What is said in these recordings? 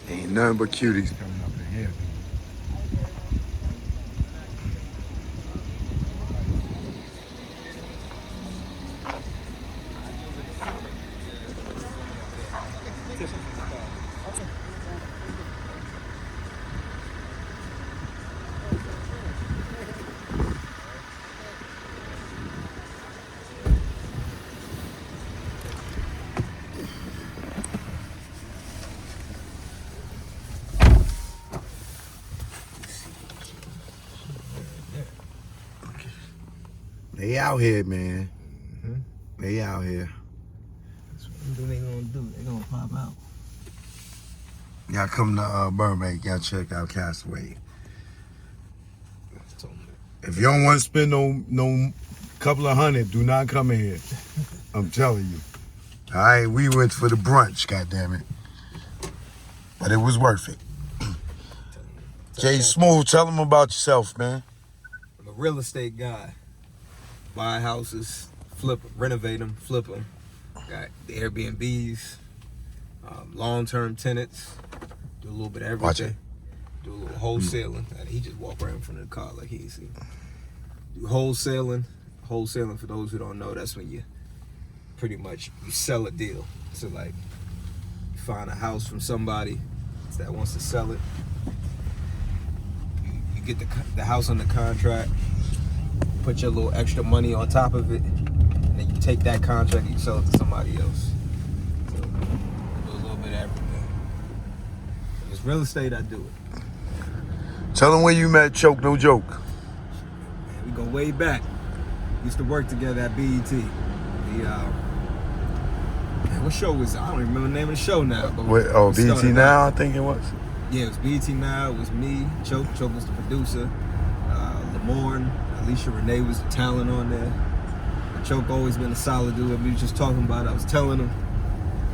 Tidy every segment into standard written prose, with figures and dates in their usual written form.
Ain't nothing but cuties coming up in here. They out here, man. They out here. That's what they gonna do. They gonna pop out. Y'all come to Burbank, y'all check out Castaway. If you don't want to spend no couple of hundred, do not come in here. I'm telling you. All right, we went for the brunch, goddammit. But it was worth it. Jay Smooth, tell them about yourself, man. I'm a real estate guy. Buy houses, renovate them, flip them. Got the Airbnbs, long-term tenants. Do a little bit of everything. Watch it. Do a little wholesaling. He just walked right in front of the car like he ain't seen. Do wholesaling. Wholesaling, for those who don't know, that's when you pretty much you sell a deal. So like you find a house from somebody that wants to sell it. You get the house under contract. Put your little extra money on top of it, and then you take that contract and you sell it to somebody else. So do a little bit of everything. If it's real estate, I do it. Tell them where you met Choke No Joke. Man, we go way back. We used to work together at BET. What show was it? I don't even remember the name of the show now. But BET Now, I think it was. Yeah, it was BET Now. It was me, Choke. Choke was the producer. Lamorne, Alicia Renee was the talent on there. But Choke always been a solid dude. We were just talking about it. I was telling him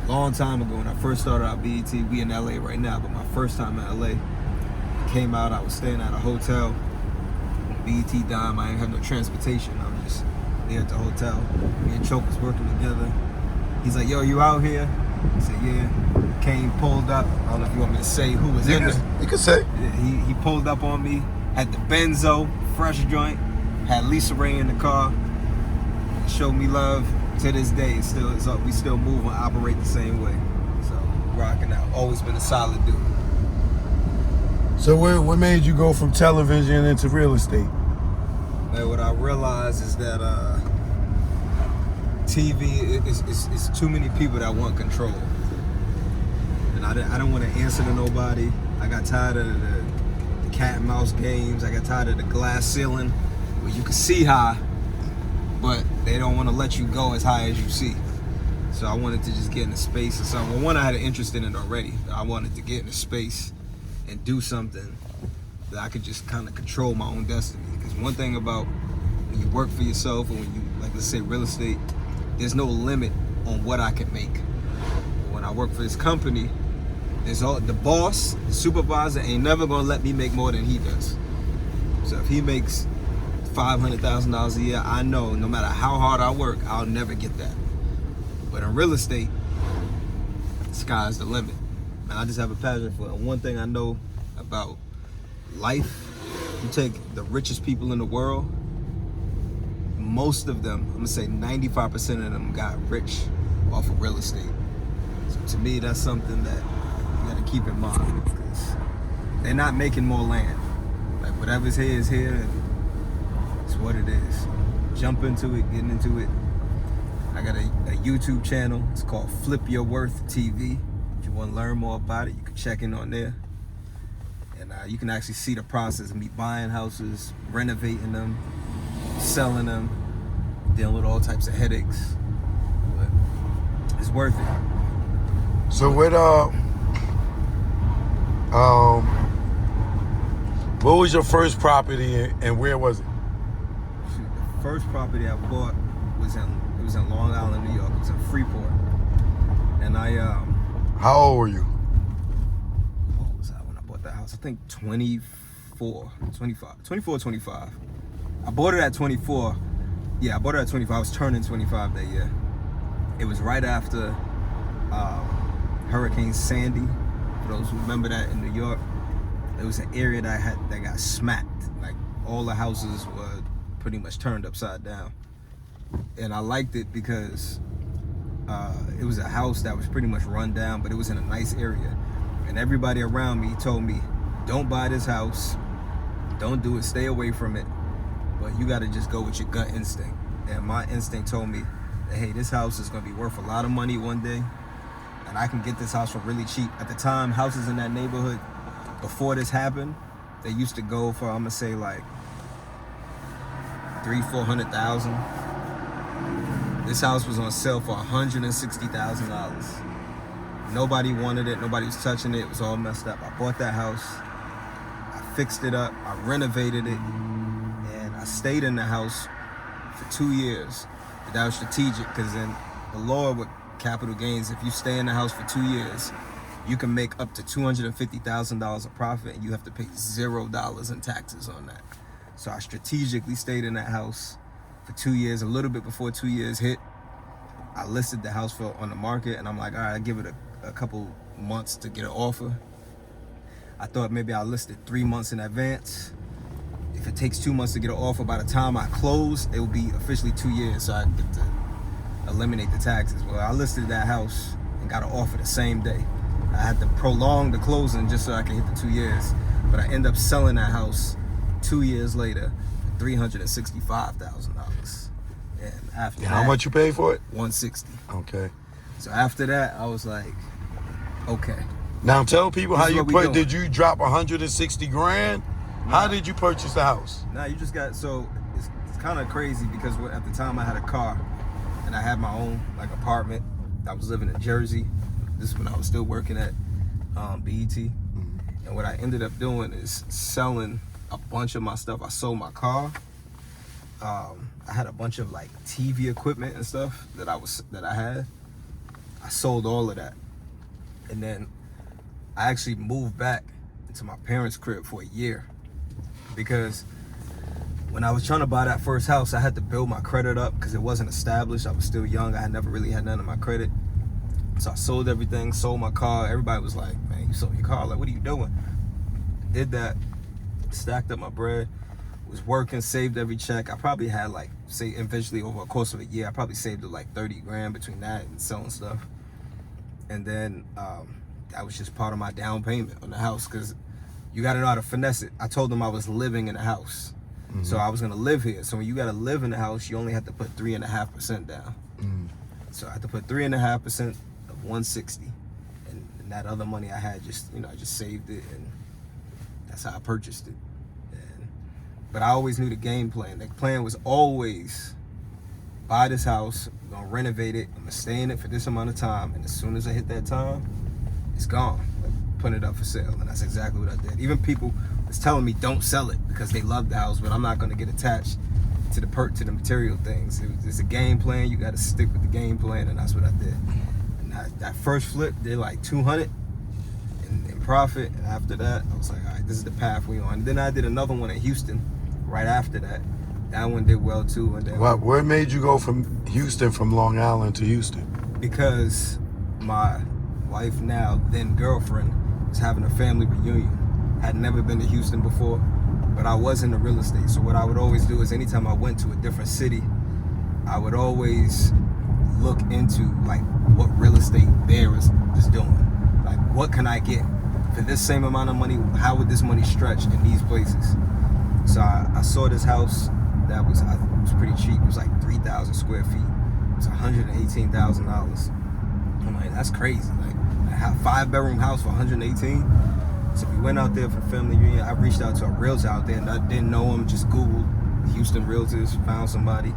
a long time ago when I first started out BET. We in LA right now, but my first time in LA, I came out. I was staying at a hotel. When BET died, I didn't have no transportation. I was just there at the hotel. Me and Choke was working together. He's like, "Yo, you out here?" I said, "Yeah." Came, pulled up. I don't know if you want me to say who was in it. You can say. Yeah, he pulled up on me. Had the Benzo, fresh joint. Had Lisa Ray in the car. Showed me love. To this day, we still move and operate the same way. So rocking out. Always been a solid dude. So what made you go from television into real estate? Man, what I realized is that TV is too many people that want control, and I don't want to answer to nobody. I got tired of the cat and mouse games. I got tired of the glass ceiling where you can see high, but they don't want to let you go as high as you see. So I wanted to just get in a space or something. Well, one, I had an interest in it already. I wanted to get in a space and do something that I could just kind of control my own destiny. Because one thing about when you work for yourself, or when you, like, let's say real estate, there's no limit on what I can make. When I work for this company, the boss, the supervisor ain't never gonna let me make more than he does. So if he makes $500,000 a year, I know no matter how hard I work, I'll never get that. But in real estate, the sky's the limit. And I just have a passion for it. And one thing I know about life, you take the richest people in the world, most of them, I'm gonna say 95% of them got rich off of real estate. So to me, that's something that you gotta keep in mind, because they're not making more land. Like, whatever's here is here, and it's what it is. Jump into it, getting into it. I got a YouTube channel. It's called Flip Your Worth TV. If you want to learn more about it, you can check in on there. And you can actually see the process of me buying houses, renovating them, selling them, dealing with all types of headaches. But it's worth it. So what was your first property and where was it? The first property I bought was in Long Island, New York. It was in Freeport. And how old were you? What was I when I bought that house? I think 24, 25. I bought it at 24. Yeah, I bought it at 25. I was turning 25 that year. It was right after Hurricane Sandy For those who remember that in New York, it was an area that got smacked. Like all the houses were pretty much turned upside down. And I liked it because it was a house that was pretty much run down, but it was in a nice area. And everybody around me told me, don't buy this house, don't do it, stay away from it, but you gotta just go with your gut instinct. And my instinct told me that, hey, this house is gonna be worth a lot of money one day, and I can get this house for really cheap. At the time, houses in that neighborhood, before this happened, they used to go for, I'm gonna say like $300,000-400,000. This house was on sale for $160,000. Nobody wanted it, nobody was touching it, it was all messed up. I bought that house, I fixed it up, I renovated it, and I stayed in the house for 2 years. But that was strategic, because in the law with capital gains, if you stay in the house for 2 years, you can make up to $250,000 of profit, and you have to pay $0 in taxes on that. So I strategically stayed in that house for 2 years. A little bit before 2 years hit, I listed the house on the market, and I'm like, all right, I'll give it a couple months to get an offer. I thought maybe I'll list it 3 months in advance. If it takes 2 months to get an offer, by the time I close, it will be officially 2 years, so I get to eliminate the taxes. Well, I listed that house and got an offer the same day. I had to prolong the closing just so I could hit the 2 years, but I ended up selling that house 2 years later for $365,000. And after that, how much you paid for it? $160. Okay. So after that, I was like, okay. Now tell people how you doing. did you drop 160 grand? How did you purchase the house? Now you just got, so it's kind of crazy because at the time I had a car and I had my own like apartment. I was living in Jersey. This is when I was still working at BET. And what I ended up doing is selling a bunch of my stuff. I sold my car. I had a bunch of like TV equipment and stuff that I had. I sold all of that. And then I actually moved back into my parents' crib for a year, because when I was trying to buy that first house, I had to build my credit up because it wasn't established. I was still young. I had never really had none of my credit. So I sold everything, sold my car. Everybody was like, man, you sold your car. Like, what are you doing? Did that, stacked up my bread, was working, saved every check. I probably had like, say, eventually over a course of a year, I probably saved like 30 grand between that and selling stuff. And then that was just part of my down payment on the house, because you got to know how to finesse it. I told them I was living in a house. So I was going to live here. So when you got to live in the house, you only have to put 3.5% down. So I had to put 3.5% of 160. And that other money I had, just, I just saved it, and that's how I purchased it. But I always knew the game plan. The plan was always, buy this house, I'm gonna renovate it, I'm gonna stay in it for this amount of time, and as soon as I hit that time, it's gone. Like, putting it up for sale, and that's exactly what I did. Even people was telling me don't sell it because they love the house, but I'm not gonna get attached to the material things. It's a game plan. You gotta stick with the game plan, and that's what I did. And that first flip did like 200 in profit, and after that, I was like, all right, this is the path we on. And then I did another one in Houston right after that. That one did well too. And then Where made you go from Houston, from Long Island to Houston? Because my wife, now then girlfriend, was having a family reunion. Had never been to Houston before, but I was into real estate. So what I would always do is, anytime I went to a different city, I would always look into like what real estate there is doing. Like, what can I get for this same amount of money? How would this money stretch in these places? So I saw this house that was pretty cheap. It was like 3,000 square feet. It was $118,000. I'm like, that's crazy. Like, a 5-bedroom house for 118. So we went out there for the family reunion. I reached out to a realtor out there, and I didn't know him. Just Googled Houston realtors, found somebody.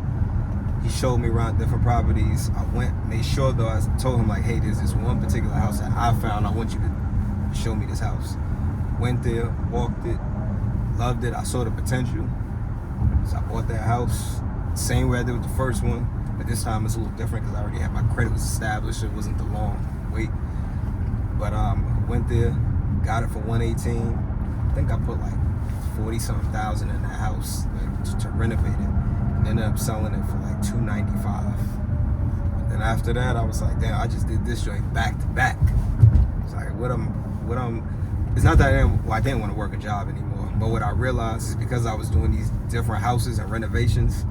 He showed me around different properties. I went, made sure though, I told him like, hey, there's this one particular house that I found. I want you to show me this house. Went there, walked it, loved it. I saw the potential. So I bought that house, same way I did with the first one, but this time it's a little different because I already had my credit was established. It wasn't the long wait. But went there, got it for 118. I think I put like 40-something thousand in that house, like, to renovate it. And ended up selling it for like 295. And after that, I was like, damn, I just did this joint back to back. So Like it's not that I didn't want to work a job anymore, but what I realized is because I was doing these different houses and renovations,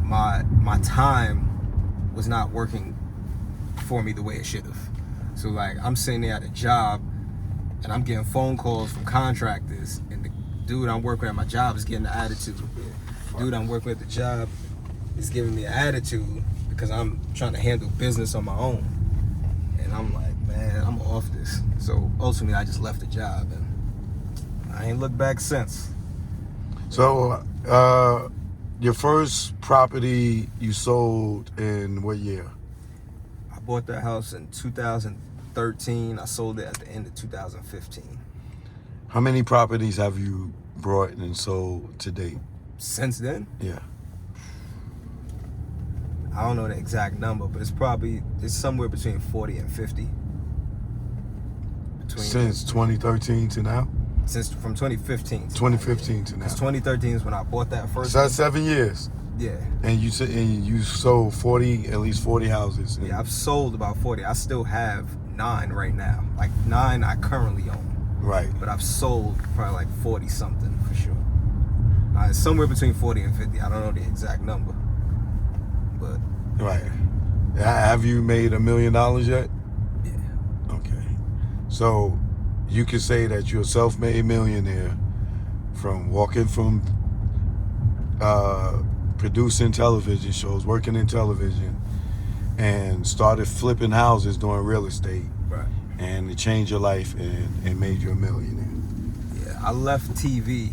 my time was not working for me the way it should have. So like I'm sitting there at a job and I'm getting phone calls from contractors, and the dude I'm working at my job is getting the attitude. Dude I'm working at the job is giving me an attitude because I'm trying to handle business on my own. And I'm like, man, I'm off this. So ultimately I just left the job and I ain't looked back since. So your first property you sold in what year? I bought that house in 2013. I sold it at the end of 2015. How many properties have you brought and sold to date? Since then, Yeah. I don't know the exact number, but it's somewhere between 40 and 50. Since 2013 to now? Since from 2015. 2015 to now. Because 2013 is when I bought that first. So that's 7 years. Yeah. And you said you sold at least 40 houses. Yeah, I've sold about 40. I still have 9 right now. Like 9 I currently own. Right. But I've sold probably like 40 something for sure. It's somewhere between 40 and 50. I don't know the exact number. But right. Have you made $1 million yet? yeah. Okay. So you could say that you're a self-made millionaire from walking from producing television shows, working in television, and started flipping houses doing real estate. Right. And it changed your life and made you a millionaire. Yeah, I left TV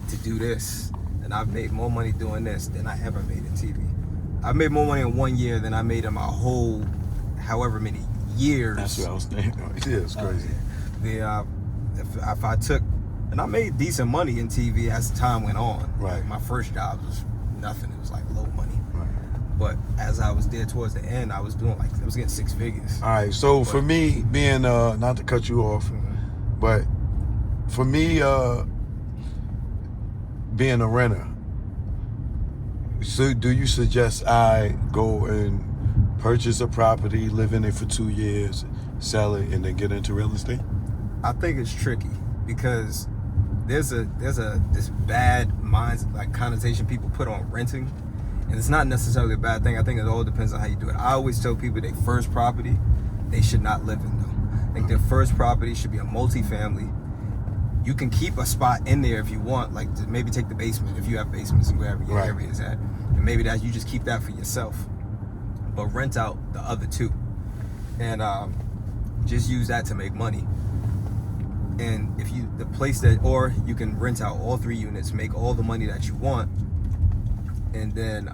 to do this, and I've made more money doing this than I ever made in TV. I've made more money in 1 year than I made in my whole, however many years. That's what I was thinking. Yeah, it's crazy. If I took, and I made decent money in TV as time went on. Right. Like my first job was nothing. It was like low money. Right. But as I was there towards the end, I was getting 6 figures. All right. So for me, being not to cut you off, but for me, being a renter, so do you suggest I go and purchase a property, live in it for 2 years, sell it, and then get into real estate? I think it's tricky because there's this bad connotation people put on renting, and it's not necessarily a bad thing. I think it all depends on how you do it. I always tell people their first property they should not live in though. I think their first property should be a multifamily. You can keep a spot in there if you want, like to maybe take the basement if you have basements and wherever your area is at, and maybe that you just keep that for yourself, but rent out the other 2, and just use that to make money. And if or you can rent out all 3 units, make all the money that you want, and then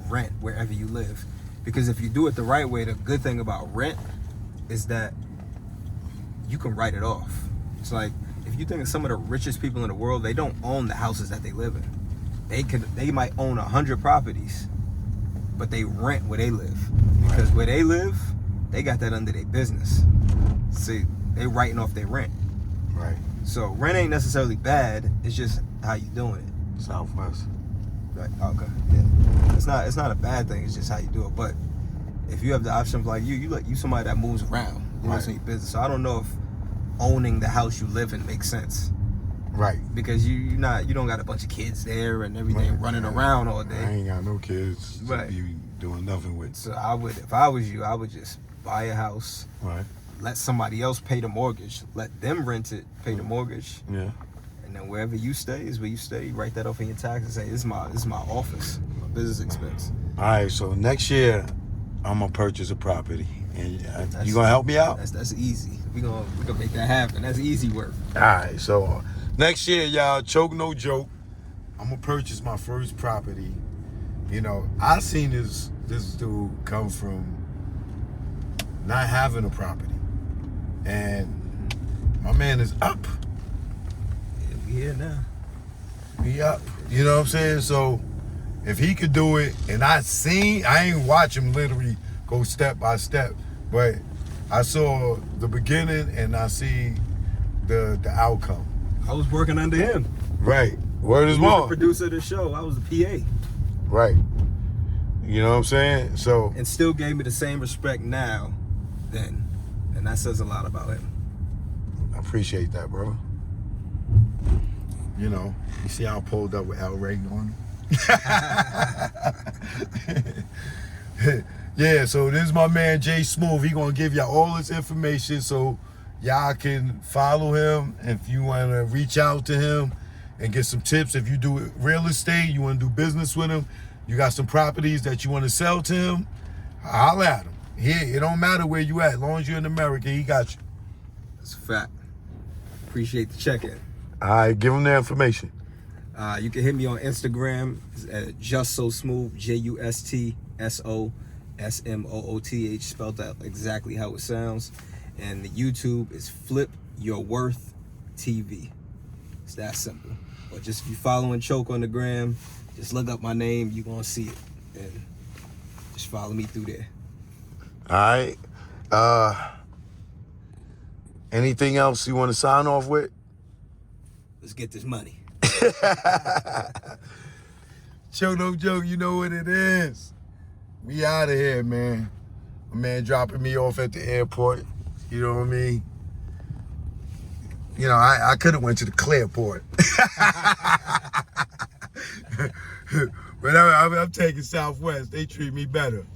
rent wherever you live. Because if you do it the right way, the good thing about rent is that you can write it off. It's like, if you think of some of the richest people in the world, they don't own the houses that they live in. They might own 100 properties, but they rent where they live. Because where they live, they got that under their business. See, they writing off their rent. Right. So rent ain't necessarily bad. It's just how you doing it. Southwest. Right. Okay. Yeah. It's not a bad thing. It's just how you do it. But if you have the option of like you somebody that moves around, you know, your business. So I don't know if owning the house you live in makes sense. Right. Because you don't got a bunch of kids there and everything running around all day. I ain't got no kids Right. to be doing nothing with. So if I was you, I would just buy a house. Right. Let somebody else pay the mortgage. Let them rent it, pay the mortgage. Yeah. And then wherever you stay is where you stay. You write that off in your taxes. Say this is my office, my business expense. All right. So next year, I'm gonna purchase a property, and you gonna help me out? That's easy. We gonna make that happen. That's easy work. All right. So next year, y'all, choke no joke, I'm gonna purchase my first property. You know, I seen this dude come from not having a property, and my man is up. Yeah, we here now. He up. You know what I'm saying? So if he could do it, and I ain't watch him literally go step by step, but I saw the beginning and I see the outcome. I was working under him. Right. Word is He was more. the producer of the show. I was the PA. Right. You know what I'm saying? So And still gave me the same respect now then. and that says a lot about him. I appreciate that, brother. You know, you see how I pulled up with Al Reagan on him? Yeah, so this is my man Jay Smooth. He gonna give y'all all this information so y'all can follow him. If you want to reach out to him and get some tips, if you do real estate, you want to do business with him, you got some properties that you want to sell to him, holler at him. Here, it don't matter where you at, as long as you're in America, he got you. That's a fact. Appreciate the check-in. All right, give him the information. You can hit me on Instagram at Just So Smooth, JUSTSOSMOOTH, spelled out exactly how it sounds. And the YouTube is Flip Your Worth TV. It's that simple. Or just if you following Choke on the gram, just look up my name, you're gonna see it. And just follow me through there. All right. Anything else you want to sign off with? Let's get this money. Choke no joke, you know what it is. We out of here, man. My man dropping me off at the airport. You know what I mean? You know, I could have went to the Clearport. But I'm taking Southwest. They treat me better.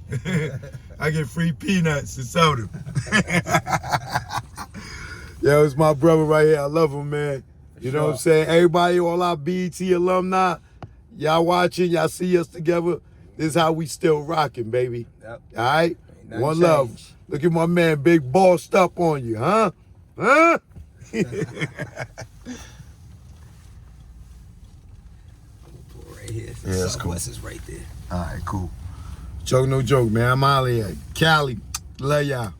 I get free peanuts and soda. Yo, it's my brother right here. I love him, man. You know what I'm saying? Everybody, all our BET alumni, y'all watching, y'all see us together. This is how we still rocking, baby. Yep. All right? One Change. love. Look at my man, big bossed up on you, huh? Huh? Right here. Yeah, that's cool. Southwest is right there. All right, cool. Choke no joke, man. I'm out of here. Cali, love y'all.